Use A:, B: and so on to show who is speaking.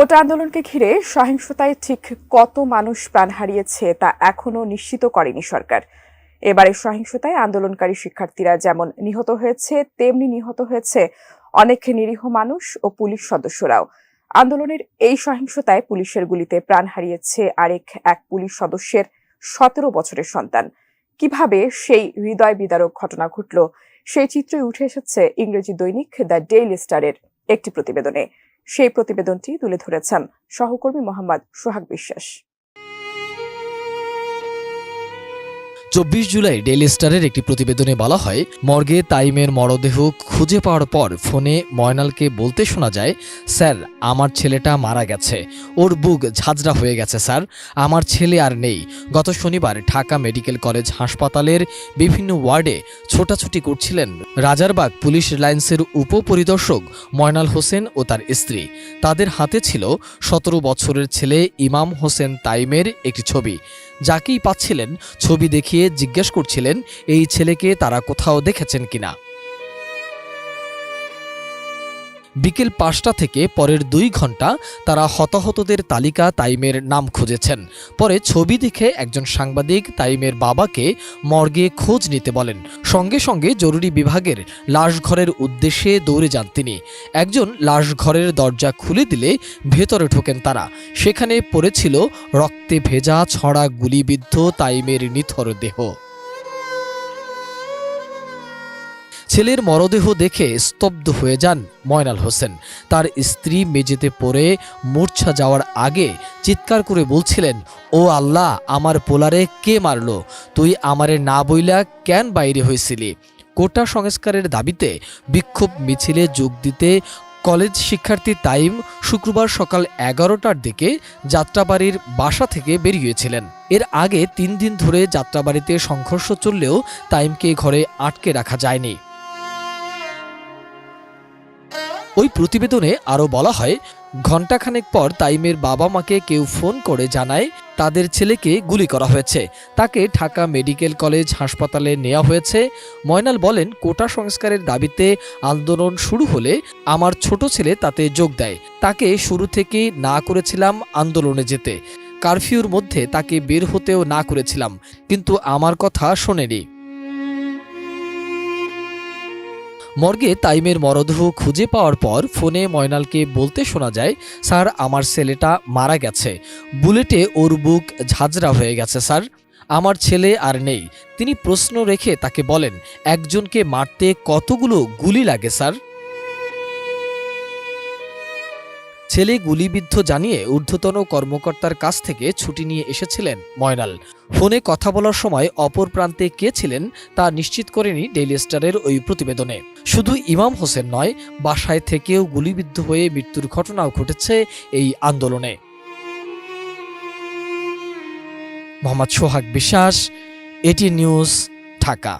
A: কোটা আন্দোলনকে ঘিরে সহিংসতায় ঠিক কত মানুষ প্রাণ হারিয়েছে তা এখনো নিশ্চিত করেনি সরকার। এবারে সহিংসতায় আন্দোলনকারী শিক্ষার্থীরা যেমন নিহত হয়েছে, তেমনি নিহত হয়েছে অনেক নিরীহ মানুষ ও পুলিশ সদস্যরাও। আন্দোলনের এই সহিংসতায় পুলিশের গুলিতে প্রাণ হারিয়েছে এক পুলিশ সদস্যের 17 বছরের সন্তান। কিভাবে সেই হৃদয় বিদারক ঘটনা ঘটল, সেই চিত্রই উঠে এসেছে ইংরেজি দৈনিক দ্য ডেইলি স্টারের একটি প্রতিবেদনে। সেই প্রতিবেদনটি তুলে ধরেছেন সহকর্মী মোহাম্মদ সোহাগ বিশ্বাস।
B: 24 জুলাই ডেইলি স্টারের একটি প্রতিবেদনে বলা হয়, মর্গে তাইমের মরদেহ খুঁজে পাওয়ার পর ফোনে ময়নালকে বলতে শোনা যায়, স্যার আমার ছেলেটা মারা গেছে, ওর বুক ঝাঁঝরা হয়ে গেছে স্যার, আমার ছেলে আর নেই। গত শনিবার ঢাকা মেডিকেল কলেজ হাসপাতালের বিভিন্ন ওয়ার্ডে ছোটাছুটি করছিলেন রাজারবাগ পুলিশ লাইন্সের উপপরিদর্শক ময়নাল হোসেন ও তার স্ত্রী। তাদের হাতে ছিল 17 বছরের ছেলে ইমাম হোসেন তাইমের একটি ছবি। যাকেই পাচ্ছিলেন ছবি দেখিয়ে জিজ্ঞেস করছিলেন এই ছেলেকে তারা কোথাও দেখেছেন কিনা। বিকেল 5টা থেকে পরের 2 ঘন্টা তারা হতাহতদের তালিকা তাইমের নাম খুঁজেছেন। পরে ছবি দেখে একজন সাংবাদিক তাইমের বাবাকে মর্গে খোঁজ নিতে বলেন। সঙ্গে সঙ্গে জরুরি বিভাগের লাশঘরের উদ্দেশ্যে দৌড়ে যান তিনি। একজন লাশঘরের দরজা খুলে দিলে ভেতরে ঢোকেন তারা। সেখানে পড়েছিল রক্তে ভেজা ছড়া গুলিবিদ্ধ তাইমের নিথর দেহ। ছেলের মরদেহ দেখে স্তব্ধ হয়ে যান ময়নাল হোসেন। তার স্ত্রী মেঝেতে পড়ে মূর্ছা যাওয়ার আগে চিৎকার করে বলছিলেন, ও আল্লাহ, আমার পোলারে কে মারল? তুই আমারে না বইলা কেন বাইরে হয়েছিলি? কোটা সংস্কারের দাবিতে বিক্ষোভ মিছিলে যোগ দিতে কলেজ শিক্ষার্থী তাইম শুক্রবার সকাল 11টার দিকে যাত্রাবাড়ির বাসা থেকে বেরিয়েছিলেন। এর আগে 3 দিন ধরে যাত্রাবাড়িতে সংঘর্ষ চললেও তাইমকে ঘরে আটকে রাখা যায়নি। ওই প্রতিবেদনে আরও বলা হয়, ঘণ্টাখানেক পর তাইমের বাবা মাকে কেউ ফোন করে জানায় তাদের ছেলেকে গুলি করা হয়েছে। তাকে ঢাকা মেডিকেল কলেজ হাসপাতালে নেওয়া হয়েছে। ময়নাল বলেন, কোটা সংস্কারের দাবিতে আন্দোলন শুরু হলে আমার ছোট ছেলে তাতে যোগ দেয়। তাকে শুরু থেকেই না করেছিলাম আন্দোলনে যেতে, কারফিউর মধ্যে তাকে বের হতেও না করেছিলাম, কিন্তু আমার কথা শোনেনি। মর্গে তাইমের মরদেহ খুঁজে পাওয়ার পর ফোনে ময়নালকে বলতে শোনা যায়, স্যার আমার ছেলেটা মারা গেছে, বুলেটে ওর বুক ঝাঁঝরা হয়ে গেছে স্যার, আমার ছেলে আর নেই। তিনি প্রশ্ন রেখে তাকে বলেন, একজনকে মারতে কতগুলো গুলি লাগে স্যার? ছেলে গুলিবিদ্ধ জানিয়ে ঊর্ধ্বতন কর্মকর্তার কাছ থেকে ছুটি নিয়ে এসেছিলেন ময়নাল। ফোনে কথা বলার সময় অপর প্রান্তে কে ছিলেন তা নিশ্চিত করেনি ডেইলি স্টারের ওই প্রতিবেদনে। শুধু ইমাম হোসেন নয়, বাসায় থেকেও গুলিবিদ্ধ হয়ে মৃত্যুর ঘটনাও ঘটেছে এই আন্দোলনে। মোহাম্মদ সোহাগ বিশ্বাস, এটি নিউজ, ঢাকা।